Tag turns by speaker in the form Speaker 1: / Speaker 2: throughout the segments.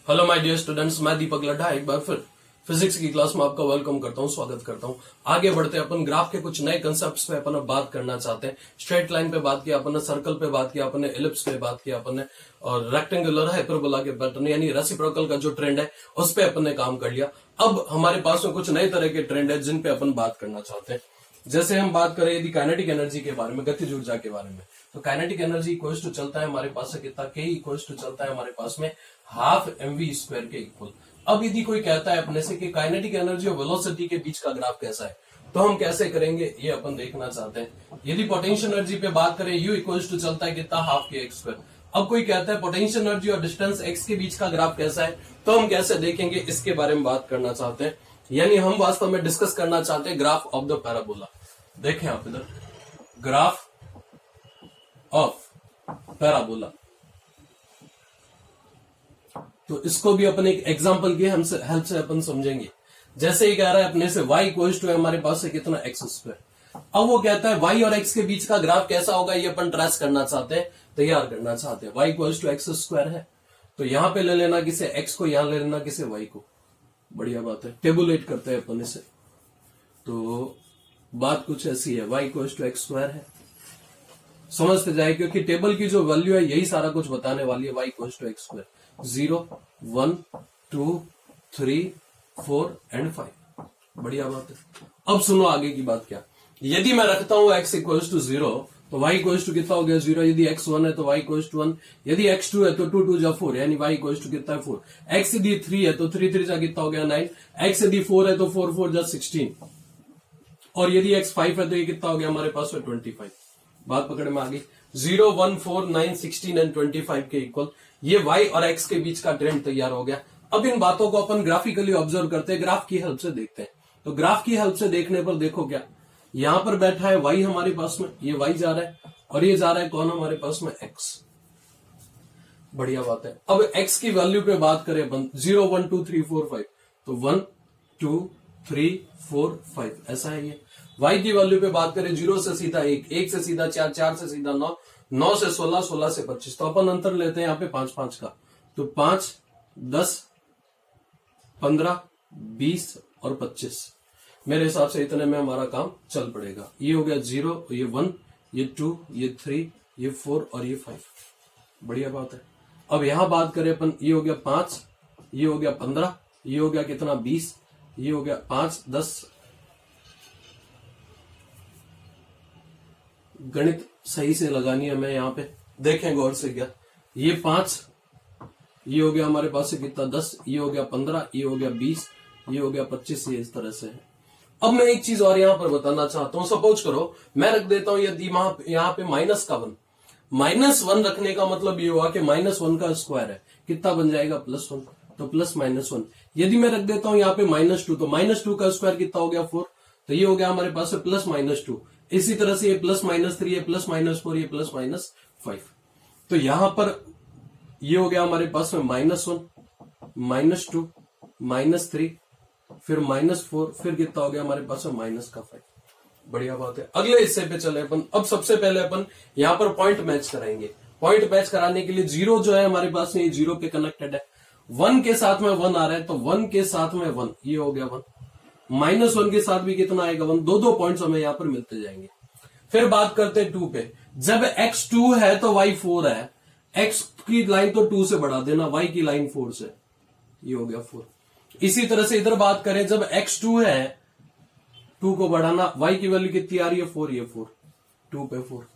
Speaker 1: Hello my dear students, मैं दीपक लड्ढा एक बार फिर फिजिक्स की क्लास में आपका वेलकम करता हूं, स्वागत करता हूं। आगे बढ़ते अपन ग्राफ के कुछ नए कंसेप्ट्स पे अपन अब बात करना चाहते हैं। स्ट्रेट लाइन पे बात किया अपन ने, सर्कल पे बात किया अपन ने, एलिप्स पे बात किया अपन ने, और रेक्टेंगुलर हाइपरबोला के पैटर्न यानी रेसिप्रोकल का जो ट्रेंड है उस पे अपन ने काम कर लिया। अब हमारे पास में कुछ नए तरह के ट्रेंड है जिन पे अपन बात करना चाहते हैं। जैसे हम बात करें यदि काइनेटिक एनर्जी के बारे में, गतिज ऊर्जा के बारे में, तो काइनेटिक एनर्जी इक्वल्स टू चलता है हमारे पास से कितना, के इक्वल्स टू चलता है हमारे पास में हाफ mv स्क्वायर के इक्वल। अब यदि कोई कहता है अपने से कि काइनेटिक एनर्जी और वेलोसिटी के बीच का ग्राफ कैसा है, तो हम कैसे करेंगे ये अपन देखना चाहते हैं। यदि पोटेंशियल एनर्जी पे बात करें, u इक्वल्स टू चलता है कितना, हाफ के एक्स स्क्वायर। अब कोई कहता है पोटेंशियल एनर्जी और डिस्टेंस x के बीच का ग्राफ कैसा है, तो हम कैसे देखेंगे इसके बारे में बात करना चाहते हैं। यानी हम वास्तव में डिस्कस करना चाहते हैं ग्राफ ऑफ द पैराबोला। देखें आप इधर, ग्राफ ऑफ पैराबोला, तो इसको भी अपन एक एग्जांपल की हेल्प से अपन समझेंगे। जैसे ही कह रहा है अपने से y इक्वल्स टू है हमारे पास से कितना, एक्स स्क्वायर। अब वो कहता है y और x के बीच का ग्राफ कैसा होगा, ये अपन ट्रेस करना चाहते हैं, तैयार करना चाहते हैं। y equals to x square है, तो यहां पे ले लेना किसे, x को, यहां ले लेना किसे, y को। बढ़िया बात है, टेबुलेट करते हैं अपन इसे। तो बात कुछ ऐसी है, y equals to x square है, समझते जाए, क्योंकि टेबल की जो वैल्यू है यही सारा कुछ बताने वाली है। y equals to x square, 0, 1, 2, 3, 4 and 5। बढ़िया बात है। अब सुनो आगे की बात क्या। यदि मैं रखता हूं x इक्वल्स टू 0, तो y इक्वल्स टू कितना हो गया, 0। यदि x 1 है तो y इक्वल्स टू 1। यदि x 2 है तो 2 2 जा 4, यानी y इक्वल्स टू कितना है, 4। x यदि 3 है तो 3 3 जा कितना हो गया, 9। x यदि 4 है तो 4 4 जा 16, और यदि x 5 है तो ये कितना हो गया हमारे पास में, 25। बात पकड़ में आ गई। 0, 1, 4, 9, 16 एंड 25 के इक्वल ये y और x के बीच का ट्रेंड तैयार हो गया। अब इन बातों को अपन ग्राफिकली ऑब्जर्व करते हैं, ग्राफ की हेल्प से देखते हैं। तो ग्राफ की हेल्प से देखने पर देखो क्या, यहां पर बैठा है y हमारे पास में, ये y जा रहा है, और ये जा रहा है कौन हमारे पास में, x। बढ़िया बात है। अब x की वैल्यू पे बात करें अपन, 0, 1, 2, 3, 4, 5, तो 1, 2, 3, 4, 5 ऐसा है ये। y की वैल्यू पे बात करें, 0 से सीधा 1, 1 से सीधा 4, 4 से सीधा 9, 9 से 16, 16 से 25। तो अपन अंतर लेते हैं यहाँ पे 5 5 का, तो 5, 10, 15, 20 और 25। मेरे हिसाब से इतने में हमारा काम चल पड़ेगा। ये हो गया 0, ये 1, ये 2, ये 3, ये 4 और ये 5। बढ़िया बात है। अब यहां बात करें अपन, ये हो गया 5, ये हो गया 15, ये हो गया कितना, 20, ये हो गया 5, 10। गणित सही से लगानी है मैं यहाँ पे, देखें गौर से क्या। ये 5, ये हो गया हमारे पास से कितना, 10, ये हो गया 15, ये हो गया 20, ये हो गया 25, ये इस तरह से है। अब मैं एक चीज और यहाँ पर बताना चाहता हूं। सपोज करो मैं रख देता हूं यदि यहाँ पे माइनस का 1, -1 रखने का मतलब ये हुआ कि -1 का स्क्वायर है, कितना बन जाएगा, +1, तो +-1। यदि मैं रख देता हूं यहाँ पे -2, तो -2 का स्क्वायर कितना हो गया, 4, तो ये हो गया हमारे पास से +-2। इसी तरह से ये +-3, ये +-4, ये +-5। तो यहां पर ये हो गया हमारे पास में -1, -2, -3, फिर -4, फिर कितना हो गया हमारे पास में -5। बढ़िया बात है। अगले हिस्से पे चले अपन। अब सबसे पहले अपन यहां पर पॉइंट मैच कराएंगे। पॉइंट मैच कराने के लिए 0 जो है हमारे पास में, ये 0 पे कनेक्टेड है, 1 के साथ में 1 आ रहा है, तो 1 के साथ में 1, ये हो गया 1, -1 के साथ भी कितना आएगा, 1। दो पॉइंट्स हमें यहां पर मिलते जाएंगे। फिर बात करते हैं 2 पे। जब x 2 है तो y 4 है, x की लाइन तो 2 से बढ़ा देना, y की लाइन 4 से, ये हो गया 4। इसी तरह से इधर बात करें, जब x 2 है, 2 को बढ़ाना, y की वैल्यू कितनी आ रही है, 4, ये 4, 2 पे 4।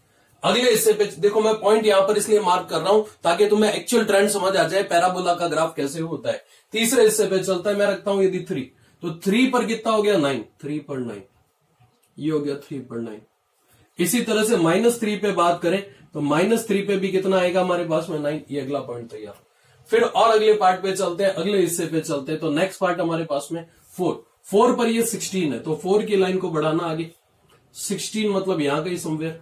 Speaker 1: अगले हिस्से पे देखो, मैं पॉइंट यहां पर इसलिए मार्क कर रहा हूं ताकि तुम्हें एक्चुअल ट्रेंड समझ आ जाए, पैराबोला का ग्राफ कैसे होता है। तीसरे हिस्से पे चलता है, मैं रखता हूं यदि 3, तो 3 पर कितना हो गया, 9, 3 पर 9, ये हो गया 3 पर 9। इसी तरह से -3 पे बात करें, तो -3 पे भी कितना आएगा हमारे पास में, 9, ये अगला पॉइंट तैयार। फिर और अगले पार्ट पे चलते हैं, अगले हिस्से पे चलते हैं। तो नेक्स्ट पार्ट हमारे पास में 4 पर ये 16 है, तो 4 की लाइन को बढ़ाना आगे, 16 मतलब यहां कहीं समवेयर।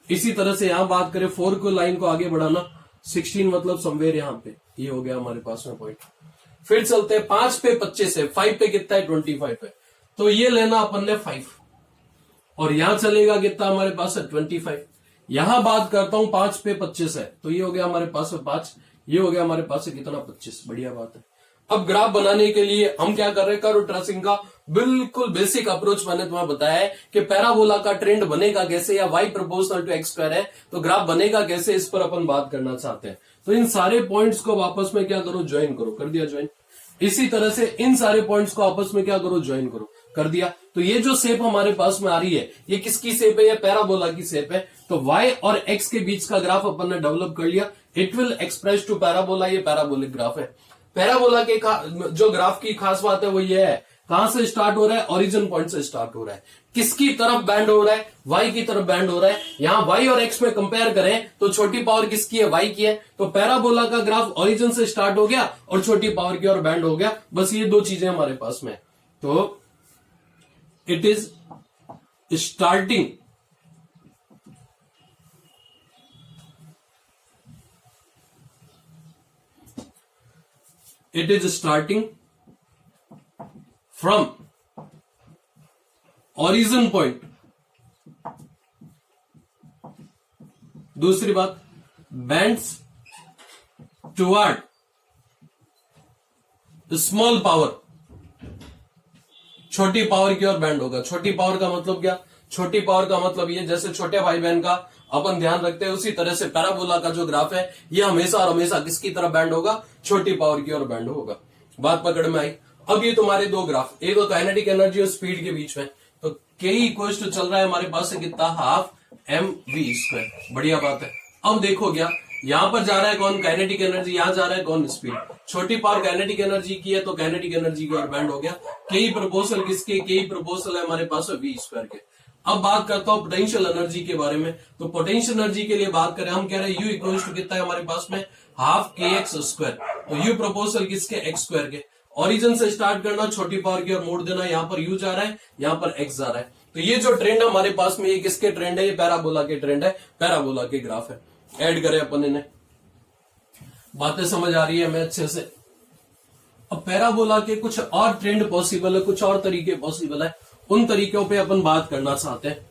Speaker 1: इसी तरह से यहां बात करें, 4 को लाइन को आगे बढ़ाना, 16 मतलब समवेयर यहां पे, ये हो गया हमारे पास में पॉइंट। फिर चलते हैं 5 पे 25 है, 5 पे कितना है, 25 है, तो ये लेना अपन ने 5, और यहां चलेगा कितना हमारे पास है, 25। यहां बात करता हूं 5 पे 25 है, तो ये हो गया हमारे पास में 5, ये हो गया हमारे पास से कितना 25। बढ़िया बात है। अब ग्राफ बनाने के लिए हम क्या कर रहे हैं, कर्व ट्रेसिंग का बिल्कुल बेसिक अप्रोच मैंने तुम्हें बताया है कि पैराबोला का ट्रेंड बनेगा कैसे, या y proportional to x square है तो ग्राफ बनेगा कैसे, इस पर अपन बात करना चाहते हैं। तो इन सारे पॉइंट्स को आपस में क्या करो, ज्वाइन करो। कर दिया ज्वाइन। इसी तरह से इन सारे पॉइंट्स को आपस में क्या करो, ज्वाइन करो। कर दिया। तो ये जो शेप हमारे पास में आ रही है ये किसकी शेप है, ये पैराबोला की शेप है। तो y और x के बीच का ग्राफ अपन ने डेवलप कर लिया। It will express to parabola, ये पैराबोलिक ग्राफ है। पैराबोला के जो ग्राफ की खास बात है वो ये है, कहां से स्टार्ट हो रहा है, ओरिजिन पॉइंट से स्टार्ट हो रहा है। किसकी तरफ बैंड हो रहा है, y की तरफ बैंड हो रहा है। यहां y और x में कंपेयर करें तो छोटी पावर किसकी है, y की है। तो पैराबोला का ग्राफ ओरिजिन से स्टार्ट हो गया और छोटी पावर की ओर बैंड हो गया। बस ये दो चीजें हमारे पास में। तो it is starting from origin point। दूसरी बात, bends toward स्मॉल पावर, छोटी पावर की ओर बैंड होगा। छोटी पावर का मतलब क्या, छोटी पावर का मतलब ये जैसे छोटे भाई बहन का अपन ध्यान रखते हैं, उसी तरह से पैराबोला का जो ग्राफ है ये हमेशा और हमेशा किसकी तरफ बैंड होगा, छोटी पावर की ओर बैंड होगा। बात पकड़ में आई। अब ये तुम्हारे दो ग्राफ, एक तो काइनेटिक एनर्जी और स्पीड के बीच में, तो के इक्वल टू चल रहा है हमारे पास से कितना, हाफ mv²। बढ़िया बात है। अब देखो क्या, यहां पर जा रहा है कौन, काइनेटिक एनर्जी, यहां जा रहा है कौन, स्पीड। छोटी पावर काइनेटिक एनर्जी की है तो काइनेटिक एनर्जी की ओर बैंड हो गया। के प्रोपोर्शनल किसके, के प्रोपोर्शनल है हमारे पास v² के। अब बात करता हूं पोटेंशियल एनर्जी के बारे में। तो पोटेंशियल एनर्जी के लिए बात करें, हम कह रहे हैं u इक्वल टू कितना है हमारे पास में, हाफ kx²। तो u प्रोपोर्शनल किसके, x² के। ओरिजिन से स्टार्ट करना, छोटी पावर की ओर मोड़ देना। यहाँ पर u जा रहा है, यहाँ पर x जा रहा है। तो ये जो ट्रेंड है हमारे पास में, ये किसके ट्रेंड है, ये पैराबोला के ट्रेंड है, पैराबोला के ग्राफ है। ऐड करें अपन इन्हें, बातें समझ आ रही है हमें अच्छे से। अब पैराबोला के कुछ और ट्रेंड पॉसिबल है, कुछ और तरीके पॉसिबल है, उन तरीकों पे अपन बात करना चाहते हैं।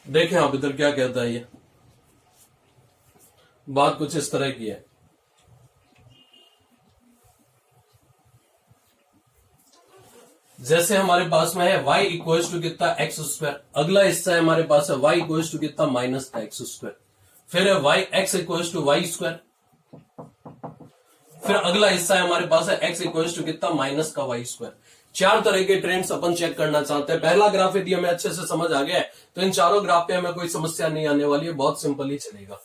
Speaker 1: देखें आप इधर क्या कहता है, ये बात कुछ इस तरह की है। जैसे हमारे पास में है y इक्वल्स टू कितना, x²। अगला हिस्सा है हमारे पास है y इक्वल्स टू कितना, माइनस का x²। फिर है y x equals to y²। फिर अगला हिस्सा है हमारे पास है x इक्वल्स टू कितना, माइनस का y²। चार तरह के ट्रेंड्स अपन चेक करना चाहते हैं। पहला ग्राफ यदि हमें अच्छे से समझ आ गया है तो इन चारों ग्राफ पे हमें कोई समस्या नहीं आने वाली है, बहुत सिंपल ही चलेगा।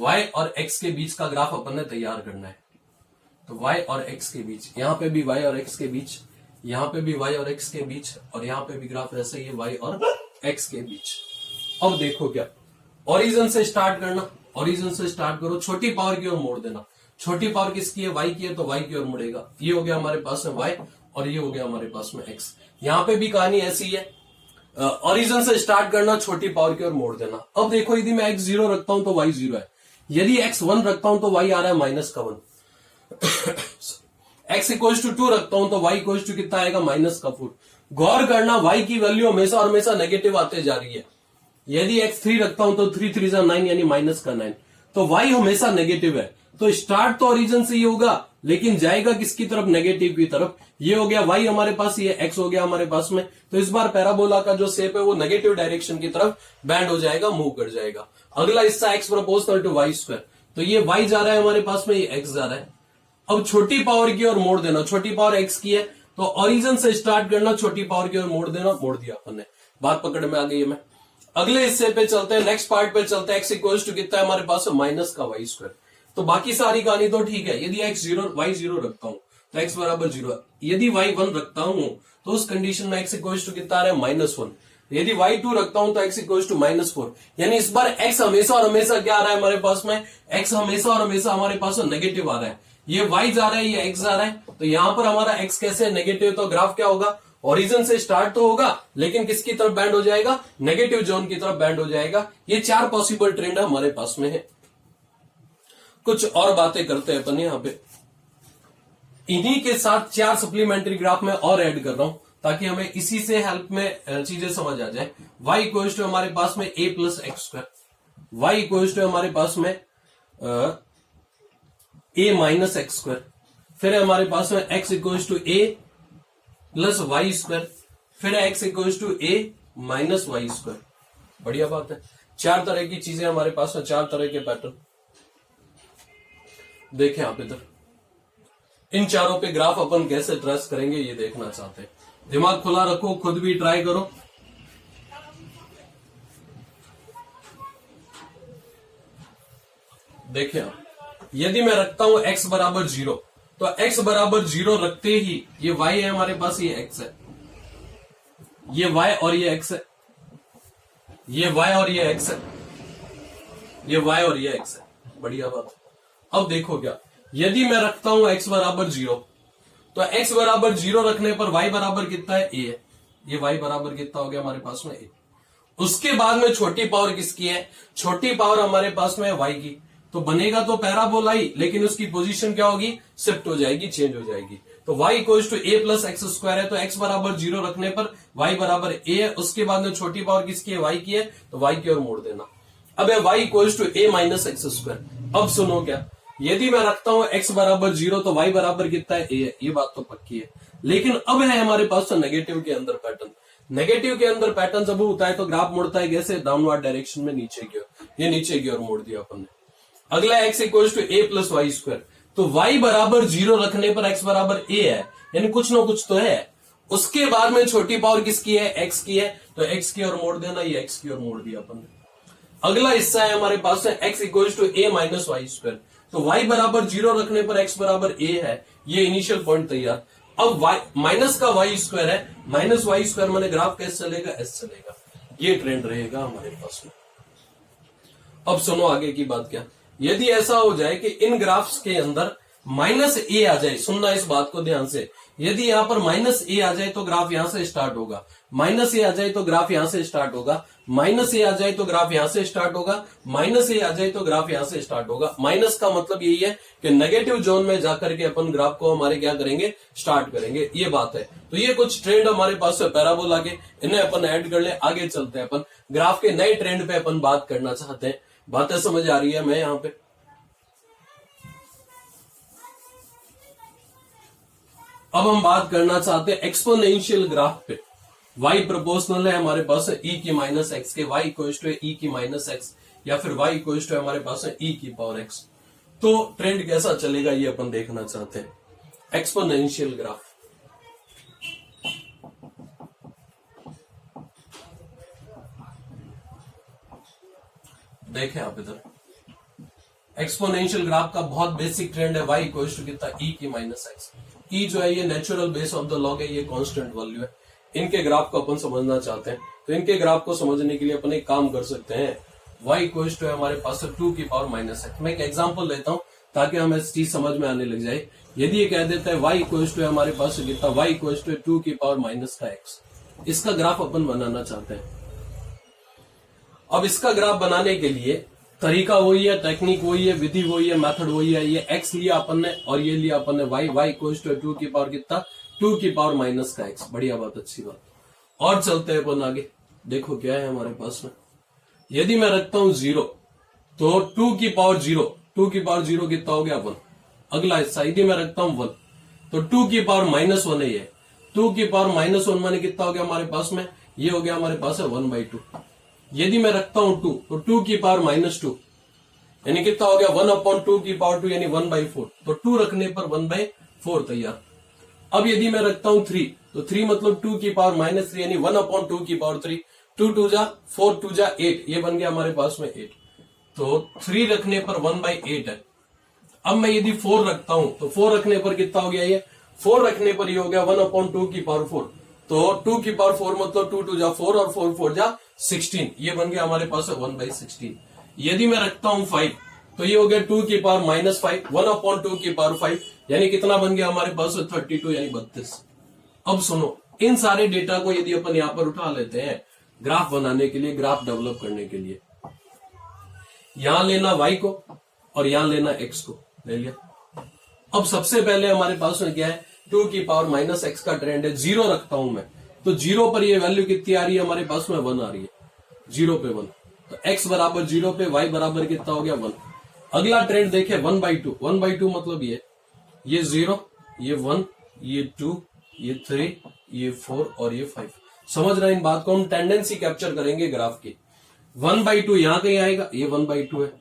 Speaker 1: y और x के बीच का ग्राफ अपन ने तैयार करना है। तो y और x के बीच, यहां पे भी y और x के बीच, यहां पे भी y और x के बीच, और यहां पे भी ग्राफ ऐसे ही है y और x के बीच। अब देखो क्या, ओरिजिन से स्टार्ट करना, ओरिजिन से स्टार्ट करो, छोटी पावर की ओर मोड़ देना। छोटी पावर किसकी है, y की है, तो y की ओर मुड़ेगा। ये हो गया हमारे पास में y और ये हो गया हमारे पास में x। यहां पे भी कहानी ऐसी है, ओरिजिन से स्टार्ट करना, छोटी पावर की ओर मोड़ देना। अब देखो यदि मैं x 0 रखता हूं तो y 0 है, यदि x 1 रखता हूं तो y आ रहा है -1। x इक्वल्स टू 2 रखता हूं तो y इक्वल्स टू कितना आएगा, -4। गौर करना y की वैल्यू हमेशा और हमेशा नेगेटिव आते जा रही है। यदि x 3 रखता हूं तो 3 3 9 यानी -9, तो y हमेशा नेगेटिव है। तो स्टार्ट तो ओरिजिन से ही होगा लेकिन जाएगा किसकी तरफ, नेगेटिव की तरफ। ये हो गया y हमारे पास, ये x हो गया हमारे पास में। तो इस बार पैराबोला का जो शेप है वो नेगेटिव डायरेक्शन की तरफ बैंड हो जाएगा, मूव कर जाएगा। अगला हिस्सा x प्रोपोर्शनल टू y²। तो ये y जा रहा है हमारे पास में, ये x जा रहा है। अब छोटी पावर की ओर मोड़ देना, छोटी पावर x की है तो ओरिजिन से स्टार्ट करना, छोटी पावर की ओर मोड़ देना, मोड़ दिया अपन ने। बात पकड़ में आ गई है। मैं अगले हिस्से पे चलते हैं, नेक्स्ट पार्ट पे चलते हैं। x इक्वल्स टू कितना है हमारे पास, माइनस का y²। तो बाकी सारी कहानी तो ठीक है। यदि x 0 y 0 रखता हूं तो x बराबर 0। यदि y 1 रखता हूं तो उस कंडीशन में x इक्वल्स टू कितना आ रहा है, -1। यदि y 2 रखता हूं तो x इक्वल्स टू -4। यानी इस बार x हमेशा और हमेशा क्या आ रहा है हमारे पास में, x हमेशा और हमेशा हमारे पास नेगेटिव आ रहा है। ये y जा रहा है, ये x जा रहा है, तो यहां पर हमारा x कैसे है, नेगेटिव। तो ग्राफ क्या होगा, ओरिजिन से स्टार्ट तो होगा लेकिन किसकी तरफ बैंड हो जाएगा, नेगेटिव जोन की तरफ बैंड हो जाएगा। ये चार पॉसिबल ट्रेंड हमारे पास में है। कुछ और बातें करते हैं अपन यहां पे। इन्हीं के साथ चार सप्लीमेंट्री ग्राफ में और ऐड कर रहा हूं ताकि हमें इसी से हेल्प में चीजें समझ आ जाए। y इक्वल्स टू हमारे पास में a plus x square, y equals to हमारे पास में a माइनस एक्स स्क्वायर, फिर है हमारे पास में x equals to a plus y square, फिर है x equals to a minus y square. बढ़िया बात है। 4 तरह की चीजें हमारे पास में, 4 तरह के पैटर्न। देखें आप इधर, इन चारों पे ग्राफ अपन कैसे ट्रेस करेंगे ये देखना चाहते हैं। दिमाग खुला रखो, खुद भी ट्राई करो। देखें आप, यदि मैं रखता हूं x बराबर 0, तो x बराबर 0 रखते ही ये y है हमारे पास, ये x है, ये y और ये x है, ये y और ये x है, ये y और ये x है। बढ़िया बात। अब देखो क्या, यदि मैं रखता हूं x बराबर 0, तो x बराबर 0 रखने पर y बराबर कितना है, a है। ये y बराबर कितना हो गया हमारे पास में, a। उसके बाद में छोटी पावर किसकी है, छोटी पावर हमारे पास में है y की। तो बनेगा तो पैराबोला ही, लेकिन उसकी पोजीशन क्या होगी, शिफ्ट हो जाएगी, चेंज हो जाएगी। तो y equals to a plus x square है, तो x बराबर 0 रखने पर y बराबर a है। उसके बाद में छोटी पावर किसकी है, y की है, तो y की ओर मोड़ देना। अब है y equals to a minus x square. अब सुनो क्या, यदि मैं रखता हूं x बराबर 0, तो y बराबर कितना है, a है। ये बात तो पक्की है। लेकिन अब है हमारे पास तो नेगेटिव के अंदर पैटर्न। नेगेटिव के अंदर पैटर्न जब होता है तो ग्राफ मुड़ता है कैसे, डाउनवर्ड डायरेक्शन में, नीचे की ओर। ये नीचे की ओर मोड़ दिया अपन ने। अगला x equals to a plus y square, तो y बराबर 0 रखने पर x बराबर a है, यानी कुछ ना कुछ तो है। उसके बाद में छोटी पावर किसकी है, x की है, तो x की ओर मोड़ देना। ये x की ओर मोड़ दिया अपन ने। अगला हिस्सा है हमारे पास है x equals to a minus y square, तो y बराबर 0 रखने पर x बराबर a है। ये इनिशियल पॉइंट तैयार। अब y माइनस का वाई स्क्वायर है, माइनस वाई स्क्वायर माने ग्राफ कैसे चलेगा, s चलेगा। ये ट्रेंड रहेगा हमारे पास में। अब सुनो आगे की बात क्या, यदि ऐसा हो जाए कि इन ग्राफ्स के अंदर माइनस ए आ जाए, सुनना इस बात को ध्यान से, यदि यहां पर माइनस ए आ जाए तो ग्राफ यहां से स्टार्ट होगा, माइनस ए आ जाए तो ग्राफ यहां से स्टार्ट होगा, माइनस ए आ जाए तो ग्राफ यहां से स्टार्ट होगा, माइनस ए आ जाए तो ग्राफ यहां से स्टार्ट होगा। माइनस का मतलब यही है कि नेगेटिव जोन में जाकर के अपन ग्राफ को हमारे क्या करेंगे, स्टार्ट करेंगे। ये बात है। तो ये कुछ ट्रेंड हमारे पास है पैराबोला के, इन्हें अपन ऐड कर ले, आगे चलते हैं अपन ग्राफ के नए ट्रेंड पे अपन बात करना चाहते हैं। बातें समझ आ रही है मैं यहाँ पे? अब हम बात करना चाहते हैं एक्सपोनेंशियल ग्राफ पे। y प्रोपोर्शनल है हमारे पास है e की माइनस एक्स के, y इक्वल्स टू e की माइनस एक्स, या फिर y इक्वल्स टू हमारे पास है e की पावर x। तो ट्रेंड कैसा चलेगा ये अपन देखना चाहते हैं। एक्सपोनेंशियल ग्राफ, देखें आप इधर, एक्सपोनेंशियल ग्राफ का बहुत बेसिक ट्रेंड है y इक्वल्स टू कितना, e की माइनस एक्स। ई जो है ये natural base of the log है, ये कांस्टेंट वैल्यू है। इनके ग्राफ को अपन समझना चाहते हैं, तो इनके ग्राफ को समझने के लिए अपन एक काम कर सकते हैं। y इक्वल्स टू है हमारे पास 2 की पावर माइनस एक्स। मैं एक एग्जांपल लेता हूं ताकि हमें चीज समझ में आने लग जाए। यदि ये कह देता है y इक्वल्स टू है हमारे पास कितना, y इक्वल्स टू 2 की पावर माइनस का x। इसका ग्राफ अपन बनाना चाहते हैं। अब इसका ग्राफ बनाने के लिए तरीका वही है, टेक्निक वही है, विधि वही है, मेथड वही है। ये x लिया अपन ने और ये लिया अपन ने y इक्वल्स टू 2 की पावर कितना, 2 की पावर माइनस का x। बढ़िया बात, अच्छी बात। और चलते हैं अपन आगे। देखो क्या है हमारे पास में, यदि मैं रखता हूं 0, तो 2 की पावर 0, 2 की पावर 0 कितना हो गया 1। अगला हिस्सा यदि मैं रखता हूं 1, तो 2 की पावर माइनस 1 है ये, 2 की पावर माइनस 1 माने कितना हो गया हमारे पास में, ये हो गया हमारे पास है 1/2। यदि मैं रखता हूं 2, तो 2 की पावर माइनस 2 यानी कितना हो गया 1/2 की पावर 2 यानी 1/4। तो 2 रखने पर 1/4 तैयार। अब यदि मैं रखता हूं 3, तो 3 मतलब 2 की पावर माइनस 3 यानी 1/2 की पावर 3। 2 2 जा 4 2 जा 8, ये बन गया हमारे पास में 8। तो 3 रखने पर 1/8 है। अब मैं यदि 4 रखता हूं, तो 4 रखने पर कितना हो गया, ये 4 रखने पर ये हो गया 1/2 की पावर 4। तो 2 की पावर 4 मतलब 2 2 जा 4 और 4 4 जा 16, ये बन गया हमारे पास 1/16। यदि मैं रखता हूं 5, तो ये हो गया 2 की पावर माइनस 5, 1/2 की पावर 5 यानी कितना बन गया हमारे पास 32 यानी 32। अब सुनो, इन सारे डेटा को यदि अपन यहां पर उठा लेते हैं ग्राफ बनाने के लिए, ग्राफ डेवलप करने के लिए, यहां लेना y को और यहां लेना x को ले लिया। अब सबसे पहले हमारे पास में क्या है, 2 की पावर माइनस एक्स का ट्रेंड है, 0 रखता हूं मैं, तो 0 पर ये वैल्यू कितनी आ रही है हमारे पास में, 1 आ रही है, 0 पे 1, तो x बराबर 0 पे y बराबर कितना हो गया 1। अगला ट्रेंड देखे 1/2, 1/2 मतलब ये 0, ये 1, ये 2, ये 3, ये 4 और ये 5। समझ रहे हैं इन बात को, हम टेंडेंसी कैप्चर करेंगे ग्राफ की। 1/2 यहां कहीं आएगा, ये 1/2 है,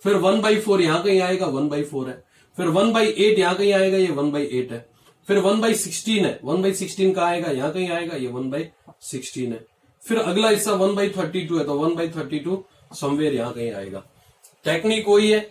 Speaker 1: फिर 1/4 यहां कहीं आएगा, 1/4 है, फिर 1/8 यहां कहीं आएगा, ये 1/8 है, फिर 1/16 है, 1/16 का आएगा, यहां कहीं आएगा, ये 1/16 है, फिर अगला हिस्सा 1/32 है, तो 1/32 समवेयर यहां कहीं आएगा। टेक्निक वही है,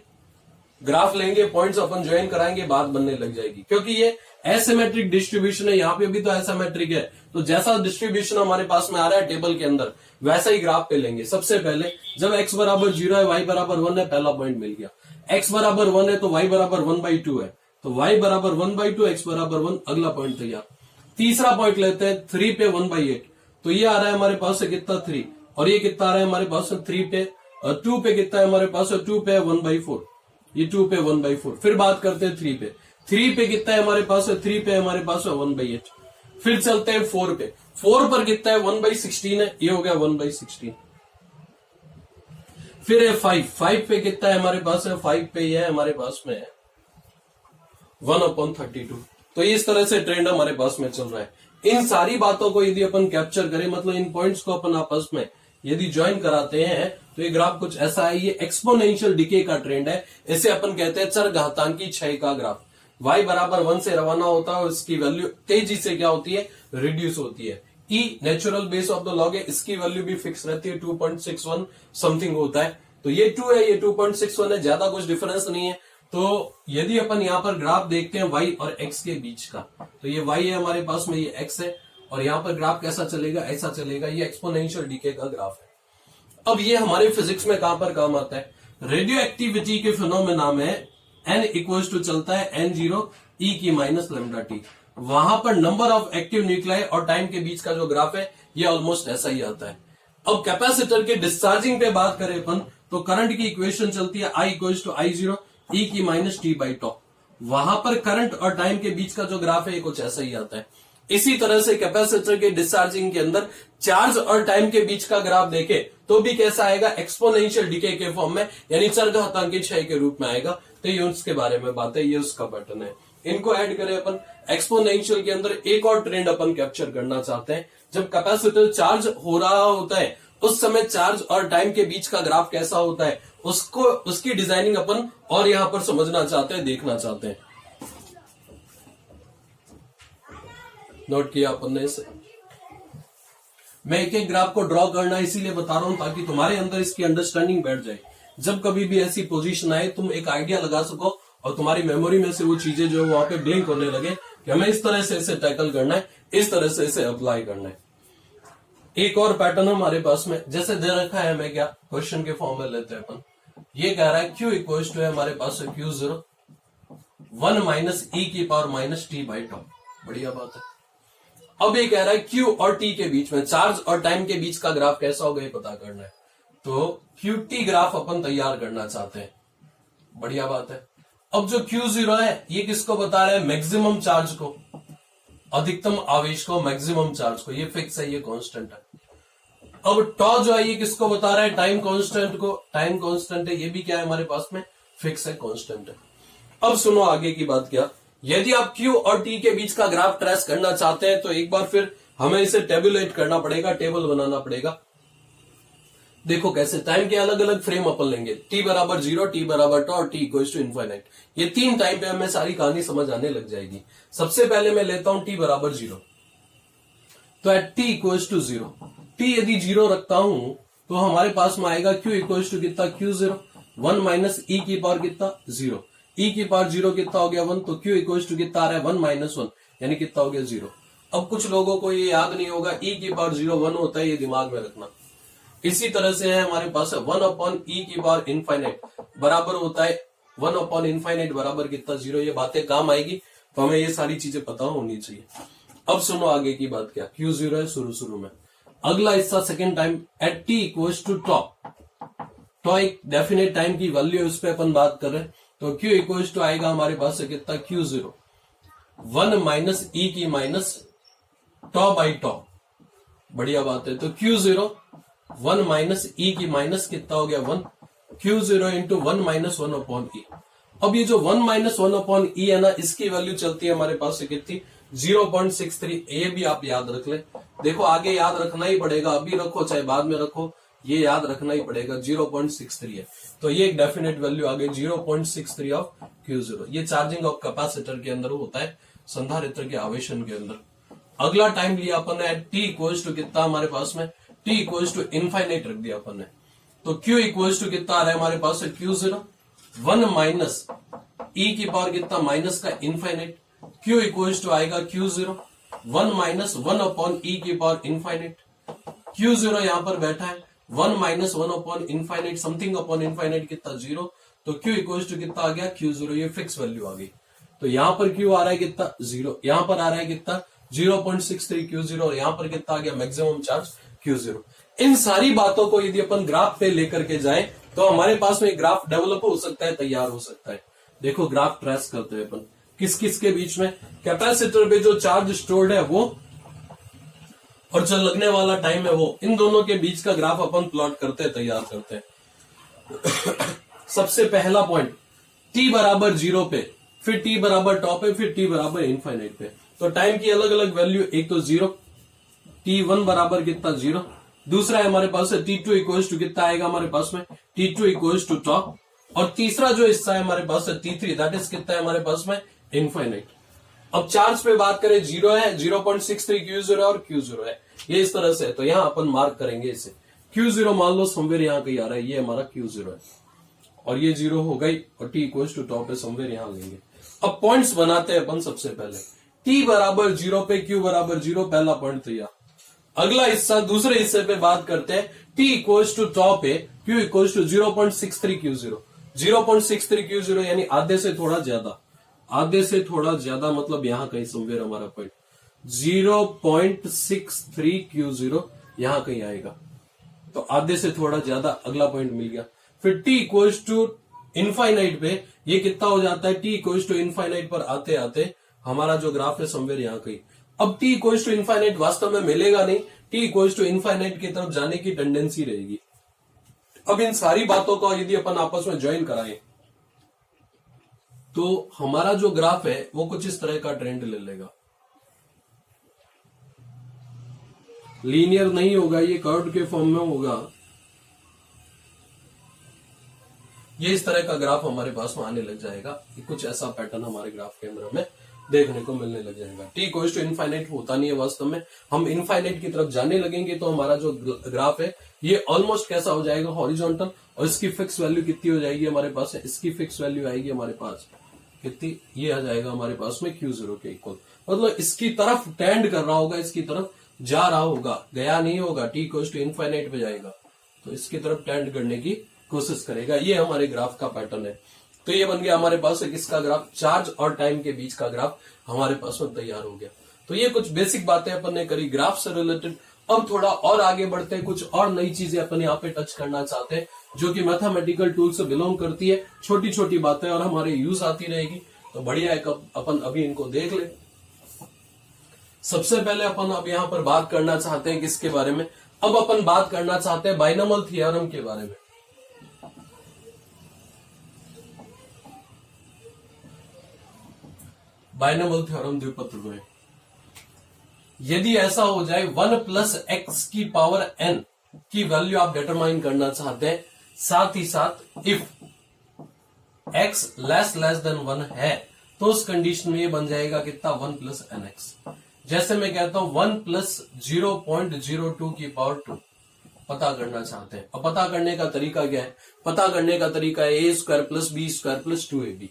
Speaker 1: ग्राफ लेंगे, पॉइंट्स अपन ज्वाइन कराएंगे, बात बनने लग जाएगी, क्योंकि ये एसिमेट्रिक डिस्ट्रीब्यूशन है, यहाँ पे भी तो एसिमेट्रिक है, तो जैसा डिस्ट्रीब्यूशन हमारे पास में आ रहा है टेबल के अंदर, वैसा ही ग्राफ पे लेंगे। सबसे पहले जब x बराबर 0 है, y बराबर 1 है, पहला पॉइंट मिल गया, x बराबर 1 है तो y बराबर 1/2 है, तो y बराबर 1/2, x बराबर 1, अगला पॉइंट तैयार। तीसरा पॉइंट लेते हैं 3 पे 1/8, तो ये आ रहा है हमारे पास से कितना 3, और ये कितना आ रहा है हमारे पास से 3 पे, 2 पे कितना है हमारे पास, 2 पे 1/4, ये 2 पे 1/4। फिर बात करते हैं 3 पे कितना है हमारे पास, 3 पे हमारे पास 1/8। फिर चलते हैं 4 पे, 4 पर कितना है 1/16 है, ये हो गया 1/16। फिर है 5 पे कितना है हमारे पास, 5 पे ये है हमारे पास में 1/32। तो इस तरह से ट्रेंड हमारे पास में चल रहा है। इन सारी बातों को यदि अपन कैप्चर करें, मतलब इन पॉइंट्स को अपन आपस में यदि ज्वाइन कराते हैं, तो ये ग्राफ कुछ ऐसा है, ये एक्सपोनेंशियल डिके का ट्रेंड है, इसे अपन कहते हैं चरघातांकी क्षय का ग्राफ। y बराबर 1 से रवाना होता है और इसकी वैल्यू तेजी से क्या होती है, रिड्यूस होती है। e natural base of the log है, इसकी वैल्यू भी फिक्स रहती है, 2.61 समथिंग होता है, तो ये 2 है, ये 2.61 है, ज्यादा कुछ डिफरेंस नहीं है। तो यदि अपन यहाँ पर ग्राफ देखते हैं y और x के बीच का, तो ये y है हमारे पास में, ये x है, और यहाँ पर ग्राफ कैसा चलेगा, ऐसा चलेगा, ये एक्सपोनेंशियल डीके का ग्राफ है। अब ये हमारे फिजिक्स में कहां पर काम आता है, रेडियो एक्टिविटी के फिनोमेना में n इक्वल्स टू चलता है n0 e की माइनस लैम्डा टी, वहां पर नंबर ऑफ एक्टिव न्यूक्लियाई और टाइम के बीच का जो ग्राफ है, ये ऑलमोस्ट ऐसा ही आता है। अब कैपेसिटर के डिस्चार्जिंग पे बात करें अपन, तो करंट की इक्वेशन चलती है I equals to I0 e की माइनस टी बाई टॉ, वहां पर करंट और टाइम के बीच का जो ग्राफ है, ये कुछ ऐसा ही आता है। इसी तरह से कैपेसिटर के डिस्चार्जिंग के अंदर चार्ज और टाइम के बीच का ग्राफ देखे तो भी कैसा आएगा, एक्सपोनेंशियल डिके के फॉर्म में, यानी चरघातांकी क्षय के रूप में आएगा। तो ये उसके बारे में बात है, ये उसका पैटर्न है। इनको ऐड करें अपन, एक्सपोनेंशियल के अंदर एक और ट्रेंड अपन कैप्चर करना चाहते हैं। जब कैपेसिटर चार्ज हो रहा होता है, उस समय चार्ज और टाइम के बीच का ग्राफ कैसा होता है, उसको उसकी डिजाइनिंग अपन और यहां पर समझना चाहते हैं, देखना चाहते हैं। नोट किया अपन ने इसे, मैं एक एक ग्राफ को ड्रॉ करना इसीलिए बता रहा हूं ताकि तुम्हारे अंदर इसकी अंडरस्टैंडिंग बैठ जाए। जब कभी भी ऐसी पोजीशन आए, तुम एक आइडिया लगा सको और तुम्हारी मेमोरी में से वो चीजें जो वहां पे ब्लिंक होने लगे कि हमें इस तरह से इसे टैकल करना है, इस तरह से इसे अप्लाई करना है। एक और पैटर्न हमारे पास में जैसे दे रखा है, हमें क्या क्वेश्चन के फॉर्म में लेते हैं अपन। ये कह रहा है Q इक्वल टू है हमारे पास Q0 1 माइनस e की पावर माइनस टी बाई टॉ। बढ़िया बात है। अब ये कह रहा है Q और T के बीच में, चार्ज और टाइम के बीच का ग्राफ कैसा होगा ये पता करना है, तो QT ग्राफ अपन तैयार करना चाहते हैं। बढ़िया बात है। अब जो Q0 है ये किसको बता रहा है, मैक्सिमम चार्ज को, अधिकतम आवेश को, मैक्सिमम चार्ज को, ये फिक्स है, ये कांस्टेंट है। अब टॉ जो है ये किसको बता रहा है, टाइम कांस्टेंट को, टाइम कांस्टेंट है, ये भी क्या है हमारे पास में, फिक्स है, कांस्टेंट है। अब सुनो आगे की बात क्या, यदि आप Q और T के बीच का ग्राफ ट्रेस करना चाहते हैं तो एक बार फिर हमें इसे टेबुलेट करना पड़ेगा, टेबल बनाना पड़ेगा। देखो कैसे, टाइम के अलग अलग फ्रेम अपन लेंगे, t बराबर 0, t बराबर टॉ और t इक्वल्स टू इनफाइनाइट। ये तीन टाइम पे हमें सारी कहानी समझ आने लग जाएगी। सबसे पहले मैं लेता हूं t बराबर 0, तो at t equals to 0, t यदि 0 रखता हूं तो हमारे पास में आएगा q इक्वल्स टू कितना, Q0 1 माइनस e की पावर कितना 0, e की पावर 0 कितना हो गया 1, तो q इक्वल्स टू कितना आ रहा है 1 माइनस 1, यानी कितना हो गया 0। अब कुछ लोगों को ये याद नहीं होगा, e की पावर 0 1 होता है, ये दिमाग में रखना। इसी तरह से है हमारे पास 1 अपॉन e की पावर इनफाइनाइट बराबर होता है 1 अपॉन इनफाइनाइट बराबर कितना 0। ये बातें काम आएगी, तो हमें ये सारी चीजें पता होनी चाहिए। अब सुनो आगे की बात क्या, Q0 है शुरू में। अगला हिस्सा second time at t equals to tau, tau एक डेफिनेट टाइम की वैल्यू है, उस पर अपन बात कर रहे हैं, तो Q इक्वल्स टू आएगा हमारे पास से कितना Q0 1 माइनस ई की माइनस टॉ बाई टॉ। बढ़िया बात है। तो Q0 1 माइनस ई की माइनस कितना हो गया 1, Q0 इंटू 1 माइनस 1 अपॉन ई। अब ये जो 1 माइनस 1 अपॉन ई है ना, इसकी वैल्यू चलती है हमारे पास से कितनी 0.63। ये भी आप याद रख ले। देखो आगे याद रखना ही पड़ेगा, अभी रखो चाहे बाद में रखो, ये याद रखना ही पड़ेगा 0.63 है। तो ये एक डेफिनेट वैल्यू आ गई 0.63 ऑफ Q0। ये चार्जिंग ऑफ कैपेसिटर के अंदर होता है, संधारित्र के आवेशन के अंदर। अगला टाइम लिया अपन ने t इक्वल्स टू कितना हमारे पास में, t इक्वल्स टू इनफाइनाइट रख दिया अपन ने। तो q इक्वल्स टू कितना आ रहा है हमारे पास से Q0 1 माइनस e की पावर कितना माइनस का इनफाइनाइट, q इक्वल्स टू आएगा Q0 1 माइनस 1 अपॉन e की पावर इनफाइनाइट। Q0 यहां पर बैठा है 1 minus 1 upon infinite, something upon infinite कितना 0। तो q इक्वल्स टू कितना आ गया Q0, ये फिक्स वैल्यू आ गई। तो यहां पर q आ रहा है कितना 0, यहां पर आ रहा है कितना 0.63 Q0 और यहां पर कितना आ गया मैक्सिमम चार्ज Q0। इन सारी बातों को यदि अपन ग्राफ पे लेकर के जाएं तो हमारे पास में ग्राफ डेवलप हो सकता है, तैयार हो सकता है। देखो ग्राफ ट्रेस करते हैं अपन किस किस के बीच में, कैपेसिटर पे जो चार्ज स्टोर्ड है वो और जो लगने वाला टाइम है वो, इन दोनों के बीच का ग्राफ अपन प्लॉट करते हैं, तैयार करते हैं। सबसे पहला पॉइंट t बराबर 0 पे, फिर t बराबर टॉ पे, फिर t बराबर इनफाइनाइट पे। तो टाइम की अलग अलग वैल्यू, एक तो 0, t1 बराबर कितना 0, दूसरा है हमारे पास t2 इक्वल्स टू कितना आएगा हमारे पास में t2 इक्वल्स टू टॉ, और तीसरा जो हिस्सा है हमारे पास t3 दैट इज कितना है हमारे पास में इनफाइनाइट। अब चार्ज पे बात करें 0 है, 0.63 Q0 और Q0 है, ये इस तरह से है। तो यहां अपन मार्क करेंगे इसे, Q0 मान लो समवेयर यहां कहीं आ रहा है, ये हमारा Q0 है और ये 0 हो गई, और t इक्वल्स टू टॉ पे समवेयर यहां लेंगे। अब पॉइंट्स बनाते हैं अपन। सबसे पहले t बराबर 0 पे q बराबर 0, पहला पॉइंट तो यह। अगला हिस्सा, दूसरे हिस्से पे बात करते हैं t इक्वल्स टू टॉ पे q equals to 0.63 Q0। 0.63 Q0 यानी आधे से थोड़ा ज्यादा, आधे से थोड़ा ज्यादा मतलब यहां कहीं समवेयर हमारा पॉइंट 0.63 Q0 यहां कहीं आएगा। तो आधे से थोड़ा ज्यादा अगला पॉइंट मिल गया। फिर t इक्वल्स टू इनफाइनाइट पे ये कितना हो जाता है, t इक्वल्स टू इनफाइनाइट पर आते आते हमारा जो ग्राफ है समवेयर यहां कहीं। अब t इक्वल्स टू इनफाइनाइट वास्तव में मिलेगा नहीं, t इक्वल्स टू इनफाइनाइट की तरफ जाने की टेंडेंसी रहेगी। अब इन सारी बातों को यदि अपन आपस में ज्वाइन कराएं तो हमारा जो ग्राफ है वो कुछ इस तरह का ट्रेंड ले लेगा। लीनियर नहीं होगा, ये कर्व के फॉर्म में होगा। ये इस तरह का ग्राफ हमारे पास में आने लग जाएगा। कुछ ऐसा पैटर्न हमारे ग्राफ के अंदर हमें देखने को मिलने लग जाएगा। t इक्वल्स टू इनफाइनाइट होता नहीं है वास्तव में, हम इनफाइनाइट की तरफ जाने लगेंगे तो हमारा जो ग्राफ है ये ऑलमोस्ट कैसा हो जाएगा, हॉरिजॉन्टल। और इसकी फिक्स वैल्यू कितनी हो जाएगी हमारे पास है, इसकी फिक्स वैल्यू आएगी हमारे पास कितनी, ये आ जाएगा हमारे पास में Q0 के इक्वल। मतलब इसकी तरफ टेंड कर रहा होगा, इसकी तरफ जा रहा होगा, गया नहीं होगा, t इक्वल्स टू इनफाइनाइट पे जाएगा तो इसकी तरफ टेंड करने की कोशिश करेगा। ये हमारे ग्राफ का पैटर्न है। तो ये बन गया हमारे पास किसका ग्राफ, चार्ज और टाइम के बीच का ग्राफ हमारे पास में तैयार हो गया। तो ये कुछ बेसिक बातें अपन ने करी ग्राफ से रिलेटेड। अब थोड़ा और आगे बढ़ते हैं, कुछ और नई चीजें अपन यहाँ पे टच करना चाहते हैं जो कि मैथमेटिकल टूल से बिलोंग करती है। छोटी छोटी बातें और हमारे यूज आती रहेगी, तो बढ़िया है अपन अभी इनको देख ले। सबसे पहले अपन अब यहाँ पर बात करना चाहते हैं किसके बारे में, अब अपन बात करना चाहते हैं बाइनोमियल थ्योरम के बारे में। बाइनोमियल थ्योरम द्विपद में यदि ऐसा हो जाए 1 प्लस एक्स की पावर n की वैल्यू आप डिटरमाइन करना चाहते हैं, साथ ही साथ इफ x लेस देन 1 है तो उस कंडीशन में ये बन जाएगा कितना 1 प्लस एन एक्स। जैसे मैं कहता हूं 1 प्लस 0.02 की पावर 2 पता करना चाहते हैं। अब पता करने का तरीका क्या है, पता करने का तरीका है a square plus b square plus 2ab।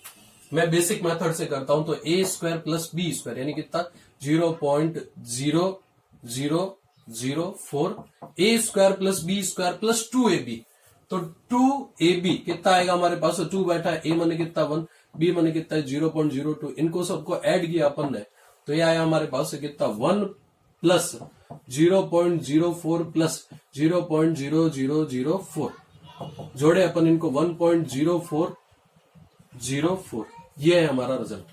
Speaker 1: मैं बेसिक मेथड से करता हूं तो a square plus b square यानी कितना 0.0004 a square plus b square plus 2ab। तो 2ab कितना आएगा हमारे पास, 2 बैठा है, a माने कितना 1, b माने कितना है 0.02। इनको सबको ऐड किया अपन ने तो ये आया हमारे पास कितना 1 प्लस 0.04 प्लस 0.0004 जोड़े अपन इनको 1.0404, ये है हमारा रिजल्ट।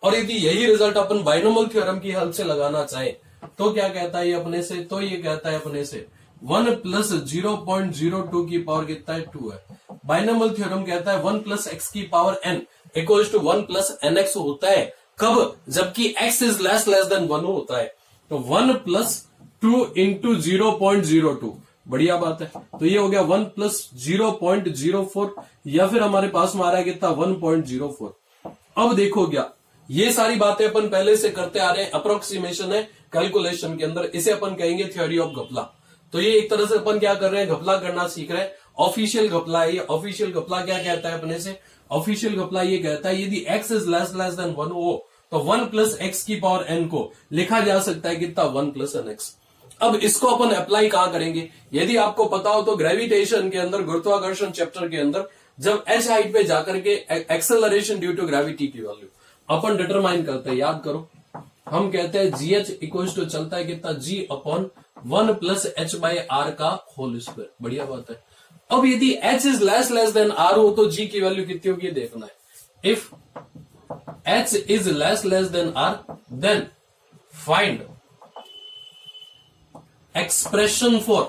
Speaker 1: और यदि यही रिजल्ट अपन बाइनोमियल थ्योरम की हेल्प से लगाना चाहे तो क्या कहता है ये अपने से, तो ये कहता है अपने से 1 प्लस 0.02 की पावर कितना है 2 है। बाइनोमियल थ्योरम कहता है 1 प्लस एक्स की power n equals to 1 plus n x होता है कब, जबकि x इज लेस देन 1 होता है। तो 1 प्लस 2 इंटू 0.02, बढ़िया बात है। तो ये हो गया 1 प्लस 0.04 या फिर हमारे पास में आ रहा है कितना 1.04। अब देखो क्या, ये सारी बातें अपन पहले से करते आ रहे हैं, अप्रोक्सीमेशन है कैलकुलेशन के अंदर, इसे अपन कहेंगे थ्योरी ऑफ घपला। तो ये एक तरह से अपन क्या कर रहे हैं, घपला करना सीख रहे हैं। ऑफिशियल घपला है ये। ऑफिशियल घपला क्या कहता है अपने से, ऑफिशियल घपला ये कहता है यदि x इज लेस देन 1 हो तो 1 प्लस एक्स की पावर n को लिखा जा सकता है कितना 1 प्लस एन एक्स। अब इसको अपन अप्लाई कहां करेंगे, यदि आपको पता हो तो ग्रेविटेशन के अंदर, गुरुत्वाकर्षण चैप्टर के अंदर, जब h हाइट पे जाकर के एक्सेलरेशन ड्यू टू ग्रेविटी की वैल्यू अपन डिटरमाइन करते हैं, याद करो, हम कहते हैं gh इक्वल्स टू चलता है कितना g upon 1 plus h by r का होल स्क्वायर। बढ़िया बात है। अब यदि h is less than r हो तो g की वैल्यू कितनी होगी देखना है। If h is less than r then find expression for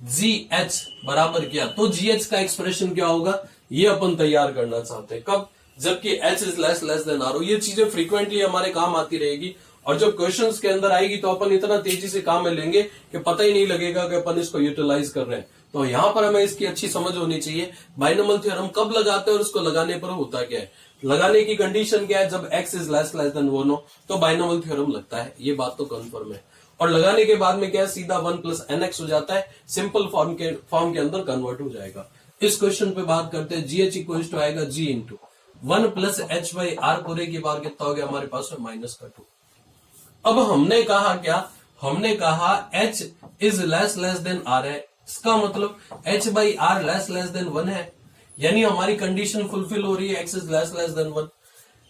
Speaker 1: GH बराबर क्या, तो GH का एक्सप्रेशन क्या होगा ये अपन तैयार करना चाहते हैं। कब, जबकि H is less than R हो। ये चीजें फ्रीक्वेंटली हमारे काम आती रहेगी और जब क्वेश्चंस के अंदर आएगी तो अपन इतना तेजी से काम में लेंगे कि पता ही नहीं लगेगा कि अपन इसको यूटिलाइज कर रहे हैं। तो यहां पर हमें इसकी अच्छी समझ होनी चाहिए, बाइनोमियल थ्योरम कब लगाते हैं और उसको लगाने पर होता क्या है। लगाने की कंडीशन क्या है, जब x इज लेस देन 1 हो तो बाइनोमियल थ्योरम लगता है, ये बात तो कंफर्म है। और लगाने के बाद में क्या है, सीधा 1 प्लस एन एक्स हो जाता है, सिंपल फॉर्म के अंदर कन्वर्ट हो जाएगा। इस क्वेश्चन पे बात करते हैं, GH इक्वल टू आएगा G into 1 plus h by r पूरे की बार कितना हो गया हमारे पास में -2। अब हमने कहा क्या, हमने कहा h is less than r है, इसका मतलब h by r less than 1 है, यानी हमारी कंडीशन फुलफिल हो रही है, x इज लेस देन 1।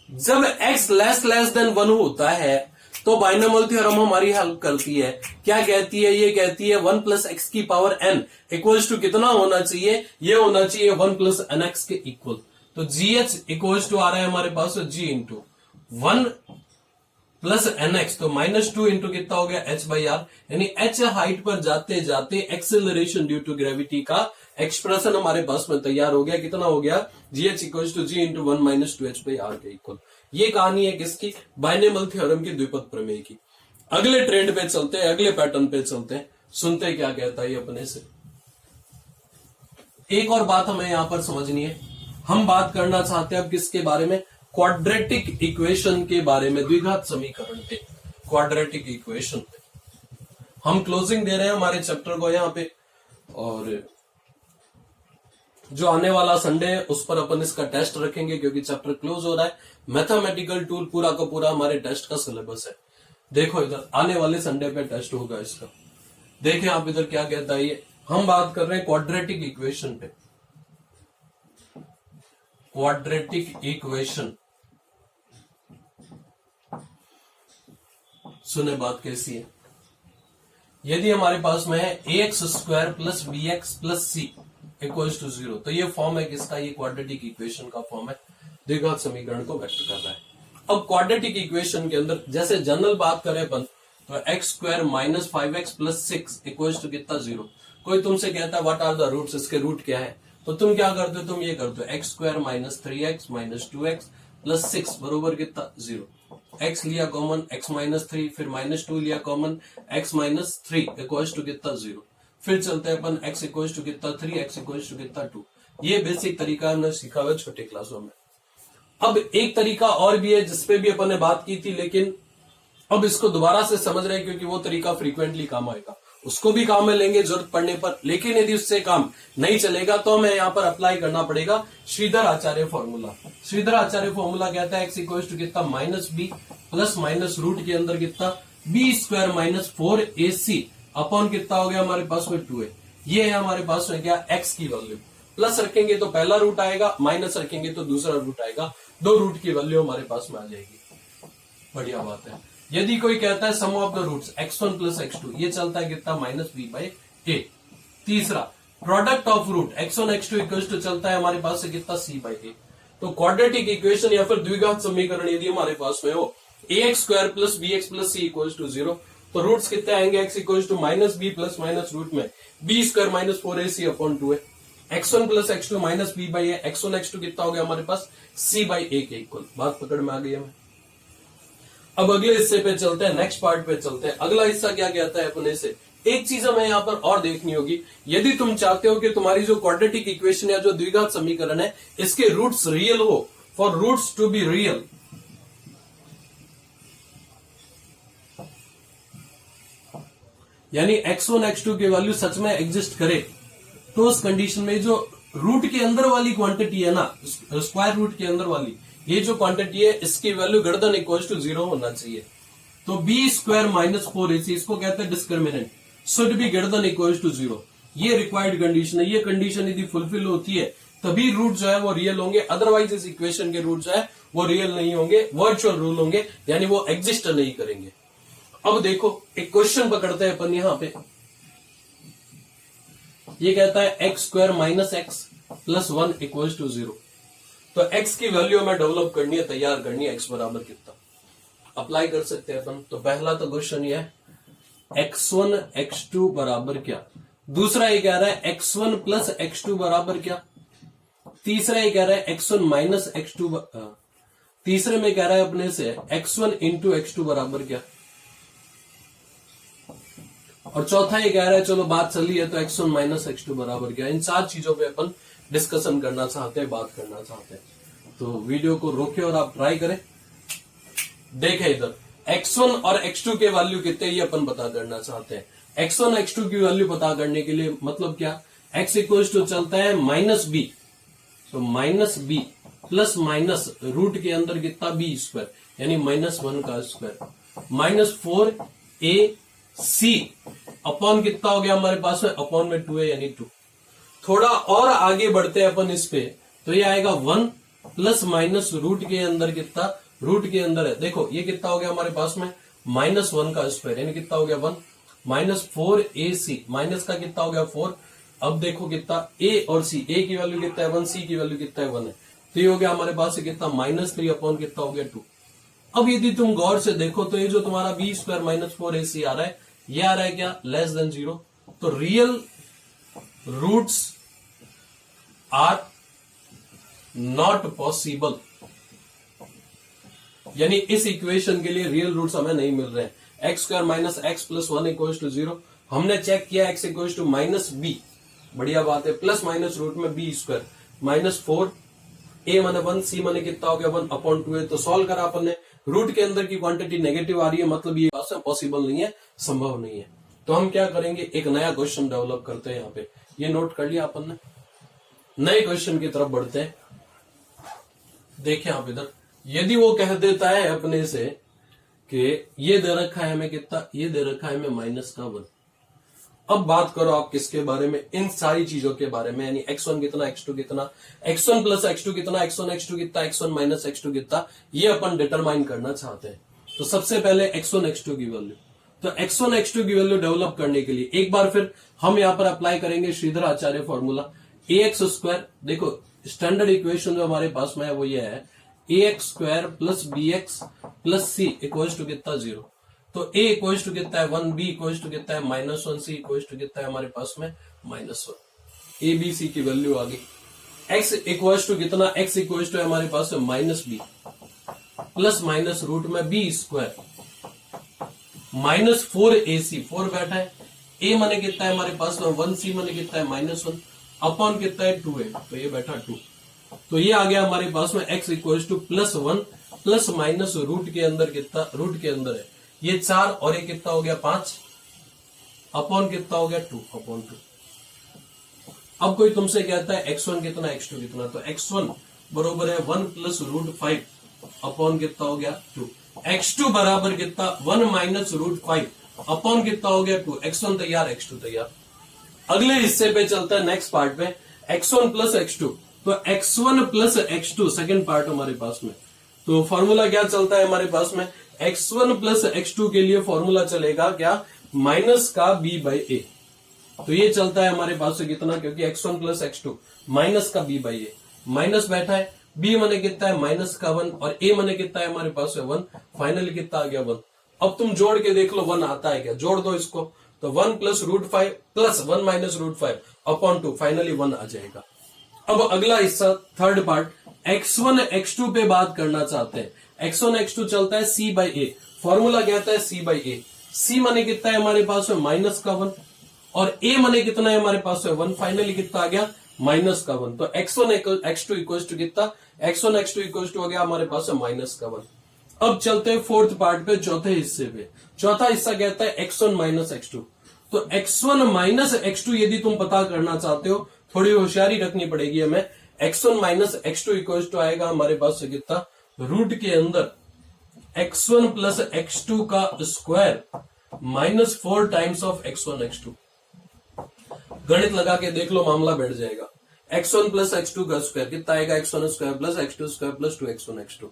Speaker 1: जब x लेस देन 1 होता है तो बाइनोमियल थ्योरम हमारी हेल्प करती है, क्या कहती है, ये कहती है 1 प्लस एक्स की पावर n इक्वल्स टू कितना होना चाहिए, ये होना चाहिए 1 प्लस एन एक्स के इक्वल। तो GH इक्वल्स टू आ रहा है हमारे पास G into 1 plus n x, तो -2 इंटू कितना हो गया h बाई आर, यानी h हाइट पर जाते जाते एक्सेलरेशन ड्यू टू ग्रेविटी का एक्सप्रेशन हमारे पास में तैयार हो गया। कितना हो गया, GH equals to G into 1 minus 2h by r के इक्वल। ये कहानी है किसकी, बाइनोमियल थ्योरम की द्विपद प्रमेय की। अगले ट्रेंड पे चलते हैं, अगले पैटर्न पे चलते हैं, सुनते क्या कहता है अपने से। एक और बात हमें यहां पर समझनी है, हम बात करना चाहते हैं अब किसके बारे में, क्वाड्रेटिक इक्वेशन के बारे में, द्विघात समीकरण पे, क्वाड्रेटिक इक्वेशन पे। हम क्लोजिंग दे रहे हैं हमारे चैप्टर को यहां पे, और जो आने वाला संडे है उस पर अपन इसका टेस्ट रखेंगे क्योंकि चैप्टर क्लोज हो रहा है। मैथमेटिकल टूल पूरा का पूरा हमारे टेस्ट का सिलेबस है। देखो इधर आने वाले संडे पे टेस्ट होगा इसका। देखें आप इधर क्या कहता है ये, हम बात कर रहे हैं क्वाड्रेटिक इक्वेशन पे। क्वाड्रेटिक इक्वेशन, सुने बात कैसी है, यदि हमारे पास में है ax square plus b x plus c equals to 0, तो ये फॉर्म है किसका, ये क्वाड्रेटिक इक्वेशन का फॉर्म है, द्विघात समीकरण को व्यक्त कर रहा है। अब क्वाड्रेटिक इक्वेशन के अंदर जैसे जनरल बात करें अपन तो x square minus 5x plus 6 equals to कितना 0। कोई तुमसे कहता है व्हाट आर द रूट्स, इसके रूट क्या है, तो तुम क्या करते हो, तुम ये करते हो x square minus 3x minus 2x plus 6 बरोबर कितना 0। x लिया कॉमन, x माइनस 3, फिर -2 लिया common, x minus 3 equals to कितना 0। फिर चलते हैं अपन x इक्वल्स टू कितना 3, x इक्वल्स टू कितना 2। ये बेसिक तरीका हमने सीखा हुआ छोटे क्लासों में। अब एक तरीका और भी है जिसपे भी अपन ने बात की थी, लेकिन अब इसको दोबारा से समझ रहे हैं क्योंकि वो तरीका फ्रीक्वेंटली काम आएगा, उसको भी काम में लेंगे जरूरत पड़ने पर। लेकिन यदि उससे काम नहीं चलेगा तो हमें यहाँ पर अप्लाई करना पड़ेगा श्रीधर आचार्य फॉर्मूला। श्रीधर आचार्य फॉर्मूला कहता है एक्स इक्वल्स टू कितना -b प्लस माइनस रूट के अंदर कितना b square minus 4ac upon कितना हो गया हमारे पास में 2a। ये है हमारे पास में क्या, x की वैल्यू। प्लस रखेंगे तो पहला रूट आएगा, माइनस रखेंगे तो दूसरा रूट आएगा, दो रूट की वैल्यू हमारे पास में आ जाएगी। बढ़िया बात है। यदि कोई कहता है sum of the roots x1 plus x2, ये चलता है कितना -b बाई a। तीसरा product of root x1 x2 equal to चलता है हमारे पास से कितना c/a। तो क्वाड्रेटिक इक्वेशन या फिर द्विघात समीकरण यदि हमारे पास में हो ax square plus bx plus c equal to 0, तो रूट्स कितने आएंगे x equal to minus b plus minus root में b square minus 4ac upon 2a, x1 plus x2 minus b by a, x1 x2 कितना हो गया हमारे पास c/a के equal. बात पकड़ में आ गई हमें। अब अगले हिस्से पे चलते हैं, नेक्स्ट पार्ट पे चलते हैं। अगला हिस्सा क्या कहता है अपने से, एक चीज हमें यहां पर और देखनी होगी, यदि तुम चाहते हो कि तुम्हारी जो क्वाड्रेटिक इक्वेशन या जो द्विघात समीकरण है इसके रूट्स रियल हो, for roots to be real, यानी x1 x2 की वैल्यू सच में एग्जिस्ट करे, तो उस कंडीशन में जो रूट के अंदर वाली क्वांटिटी है ना, स्क्वायर रूट के अंदर वाली ये जो क्वांटिटी है इसकी value greater than equal to 0 होना चाहिए। तो b स्क्वायर माइनस 4ac इसको कहते हैं discriminant, should be greater than equal to 0। ये रिक्वायर्ड कंडीशन है। ये कंडीशन यदि फुलफिल होती है तभी रूट जो है वो रियल होंगे, अदरवाइज इस इक्वेशन के रूट जो है वो रियल नहीं होंगे, वर्चुअल रूल होंगे, यानी वो एग्जिस्ट नहीं करेंगे। अब देखो एक क्वेश्चन पकड़ते हैं अपन यहां पे, ये कहता है x square minus x plus 1 equal to 0। तो x की वैल्यू हमें डेवलप करनी है, तैयार करनी है, x बराबर कितना अप्लाई कर सकते हैं अपन। तो पहला तो क्वेश्चन ये है x1 x2 बराबर क्या, दूसरा ये कह रहा है x1 प्लस x2 बराबर क्या, तीसरा ये कह रहा है x1 माइनस x2, तीसरे में कह रहा है अपने से x1 इंटू x2 बराबर क्या, और चौथा ये कह रहा है चलो बात चली है तो x1 माइनस x2 बराबर क्या। इन चार चीजों पे अपन डिस्कशन करना चाहते हैं, बात करना चाहते हैं। तो वीडियो को रोके और आप ट्राई करें। देखें इधर x1 और x2 के वैल्यू कितने ये अपन पता करना चाहते हैं। x1 x2 की वैल्यू पता करने के लिए मतलब क्या, x इक्वल टू चलता है माइनस बी, तो minus b plus minus root के अंदर कितना b स्क्वायर यानी -1 का स्क्वायर माइनस 4ac अपॉन कितना हो गया हमारे पास में, अपॉन में 2a यानी 2। थोड़ा और आगे बढ़ते हैं अपन इस पे, तो ये आएगा 1 प्लस माइनस रूट के अंदर कितना, रूट के अंदर है देखो ये कितना हो गया हमारे पास में -1 का स्क्वायर यानी कितना हो गया 1 माइनस 4ac, माइनस का कितना हो गया 4। अब देखो कितना a और c, a की वैल्यू कितना है 1, c की वैल्यू कितना है 1 है, तो ये हो गया हमारे पास से कितना -3 अपॉन कितना हो गया 2। अब यदि तुम गौर से देखो तो ये जो तुम्हारा b स्क्वायर माइनस 4ac आ रहा है, ये आ रहा है क्या लेस देन 0। तो real roots are not possible, यानी इस इक्वेशन के लिए रियल रूट्स हमें नहीं मिल रहे हैं। X square minus x plus 1 equal to 0 हमने चेक किया, x equal to minus b, बढ़िया बात है, प्लस माइनस रूट में बी स्क्वायर माइनस 4 ए माने 1 सी माने कितना हो गया 1 अपॉन 2 है। तो सॉल्व करा अपन ने, रूट के अंदर की क्वांटिटी नेगेटिव आ रही है, मतलब ये पॉसिबल नहीं है, संभव नहीं है। तो हम क्या करेंगे, एक नया क्वेश्चन डेवलप करते हैं। यहाँ पे ये नोट कर लिया अपन ने, नए क्वेश्चन की तरफ बढ़ते हैं। देखिए आप इधर, यदि वो कह देता है अपने से कि ये दे रखा है हमें कितना, ये दे रखा है हमें -1। अब बात करो आप किसके बारे में, इन सारी चीजों के बारे में, यानी x1 कितना, x2 कितना, x1 प्लस x2 कितना, x1 x2 कितना, x1 माइनस x2 कितना, ये अपन डिटरमाइन करना चाहते हैं। तो सबसे पहले x1 x2 की वैल्यू, तो x1 x2 की वैल्यू डेवलप करने के लिए एक बार फिर हम यहां पर अप्लाई करेंगे Shridhar Acharya formula. ax square, देखो स्टैंडर्ड इक्वेशन जो हमारे पास में है वो ये है ax square plus bx plus c equals to कितना 0। तो a इक्वल्स टू कितना है 1, b इक्वल्स टू कितना है -1, c इक्वल्स टू कितना है हमारे पास में -1। a b c की वैल्यू आ गई। x इक्वल्स टू कितना, x इक्वल्स टू है हमारे पास में -b प्लस माइनस रूट में b स्क्वायर -4ac, 4 बैठा है, a माने कितना है हमारे पास में 1, c माने कितना है -1 अपॉन कितना है 2 है, तो ये बैठा 2। तो ये आ गया हमारे पास में x equals to +1 plus minus root के अंदर कितना, रूट के अंदर है ये 4 और ये कितना हो गया 5 अपॉन कितना हो गया 2 अपॉन 2। अब कोई तुमसे कहता है x1 कितना, x2 कितना, तो x1 बरोबर है 1 प्लस रूट 5 अपॉन कितना हो गया 2, x2 बराबर कितना 1 माइनस रूट 5 अपॉन कितना हो गया 2। x1 तैयार, x2 तैयार। अगले हिस्से पे चलता है, नेक्स्ट पार्ट पे, x1 प्लस x2। तो x1 plus x2 second part हमारे पास में, तो फॉर्मूला क्या चलता है हमारे पास में, x1 प्लस x2 के लिए फॉर्मूला चलेगा क्या, माइनस का b बाई ए। तो ये चलता है हमारे पास से कितना, क्योंकि x1 प्लस x2 माइनस का b बाई ए, माइनस बैठा है, b मने कितना है माइनस का 1 और a मने कितना है हमारे पास है 1, फाइनली कितना आ गया 1। अब तुम जोड़ के देख लो 1 आता है क्या, जोड़ दो इसको, तो 1 plus root 5 plus 1 minus root 5 upon 2, finally 1 आ जाएगा। अब अगला हिस्सा थर्ड पार्ट, x1 x2 पे बात करना चाहते हैं। x1 x2 चलता है c बाई ए, फॉर्मूला कहता है c बाई ए, c मने कितना है हमारे पास है माइनस का 1 और a मने कितना है हमारे पास है 1, फाइनली कितना आ गया माइनस का 1। तो x1 x2 इक्वल टू कितना, x1 x2 इक्वल टू हो गया हमारे पास है माइनस का 1। अब चलते हैं फोर्थ पार्ट पे, चौथे हिस्से पे। चौथा हिस्सा कहता है x1 माइनस x2। तो x1 माइनस x2 यदि तुम पता करना चाहते हो, थोड़ी होशियारी रखनी पड़ेगी हमें। x1 minus x2 equal to आएगा हमारे पास से कितना, रूट के अंदर x1 प्लस x2 का square minus 4 times of x1 x2। गणित लगा के देख लो, मामला बैठ जाएगा। x1 प्लस x2 का स्क्वायर कितना आएगा, x1 square plus x2 square plus 2x1 x2,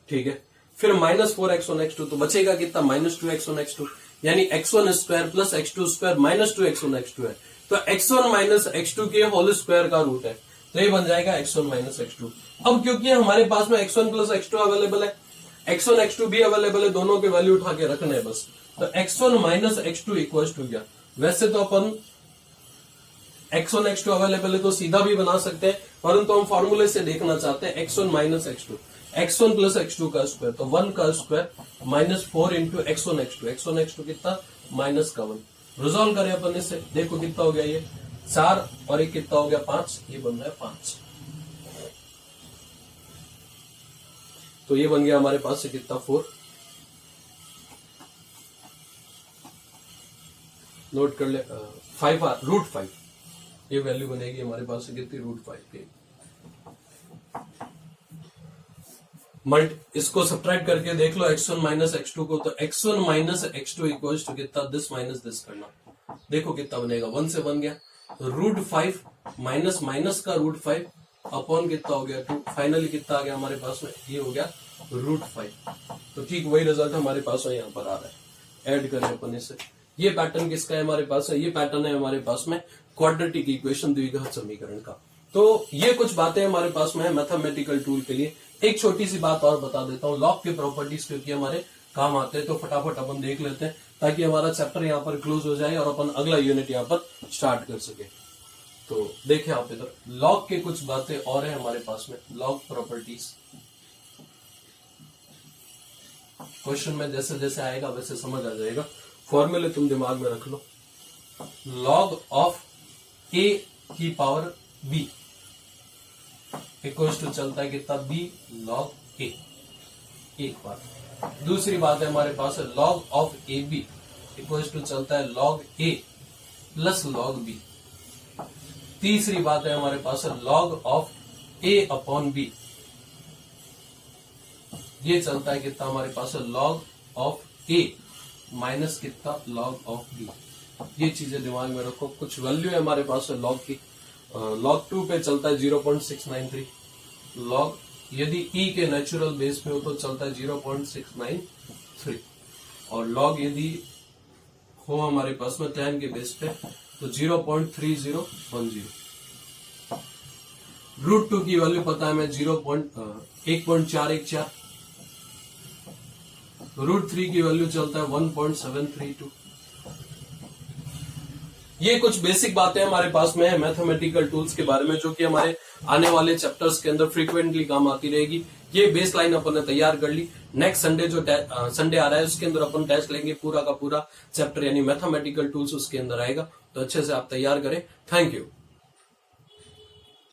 Speaker 1: ठीक है। फिर माइनस 4x1 x2, तो बचेगा कितना माइनस 2x1 x2, यानी x1 square plus x2 square minus 2x1 x2 है। तो x1 माइनस x2 के होल स्क्वायर का रूट है, तो ये बन जाएगा x1 माइनस x2। अब क्योंकि हमारे पास में x1 प्लस x2 अवेलेबल है, x1 x2 भी अवेलेबल है, दोनों के वैल्यू उठा के रखने हैं बस। तो x1 minus x2 equal to गया। वैसे तो अपन x1 x2 अवेलेबल है तो सीधा भी बना सकते हैं, परंतु हम फॉर्मूले से देखना चाहते हैं x1 minus x2, x1 plus x2 का स्क्वायर, तो 1 का square minus 4 into x1 x2, x1 x2 कितना माइनस का 1। रिजॉल्व करें अपन इससे, देखो कितना हो गया, ये 4 और एक कितना हो गया 5, ये बन रहा है 5। तो ये बन गया हमारे पास से कितना 4। नोट कर ले, 5 रूट 5, ये वैल्यू बनेगी हमारे पास से कितनी, रूट 5 की। इसको सब्ट्रैक्ट करके देख लो x1 माइनस x2 को, तो x1 minus x2 equals to कितना, दिस माइनस दिस करना, देखो कितना बनेगा, 1 से बन गया, रूट 5 माइनस माइनस का रूट 5 अपॉन कितना हो गया 2, फाइनली कितना आ गया हमारे पास में, ये हो गया रूट 5। तो ठीक वही रिजल्ट हमारे पास में यहाँ पर आ रहा है। ऐड करें अपन इसे, ये पैटर्न किसका है हमारे पास है, ये पैटर्न है हमारे पास में क्वाड्रेटिक इक्वेशन, द्विघात समीकरण का। तो ये कुछ बातें हमारे पास में है मैथमेटिकल टूल के लिए। एक छोटी सी बात और बता देता हूँ, लॉग के प्रॉपर्टीज क्योंकि हमारे काम आते हैं, तो फटाफट अपन देख लेते हैं ताकि हमारा चैप्टर यहाँ पर क्लोज हो जाए और अपन अगला यूनिट यहाँ पर स्टार्ट कर सके। तो देखें आप इधर, लॉग के कुछ बातें और है हमारे पास में, लॉग प्रॉपर्टीज। क्वेश्चन में जैसे जैसे आएगा वैसे समझ आ जाएगा, फॉर्मूले तुम दिमाग में रख लो। लॉग ऑफ a की पावर b इक्वल्स टू चलता है कितना, b log a, एक बात। दूसरी बात है हमारे पास है log of a b equals to चलता है log a plus log b। तीसरी बात है हमारे पास है log of a upon b, ये चलता है कितना हमारे पास है log ऑफ a माइनस कितना log ऑफ b। ये चीजें दिमाग में रखो। कुछ वैल्यू है हमारे पास है log की, log 2 पे चलता है 0.693, log यदि e के नेचुरल बेस पे हो तो चलता है 0.693, और log यदि हो हमारे पास में tan के बेस पे तो 0.3010। रूट 2 की वैल्यू पता है हमें 1.414, रूट 3 की वैल्यू चलता है 1.732। ये कुछ बेसिक बातें हमारे पास में है मैथमेटिकल टूल्स के बारे में, जो कि हमारे आने वाले चैप्टर्स के अंदर फ्रीक्वेंटली काम आती रहेगी। ये बेस लाइन अपन ने तैयार कर ली। नेक्स्ट संडे जो संडे आ रहा है उसके अंदर अपन टेस्ट लेंगे, पूरा का पूरा चैप्टर यानी मैथमेटिकल टूल्स उसके अंदर आएगा, तो अच्छे से आप तैयार करें। Thank you.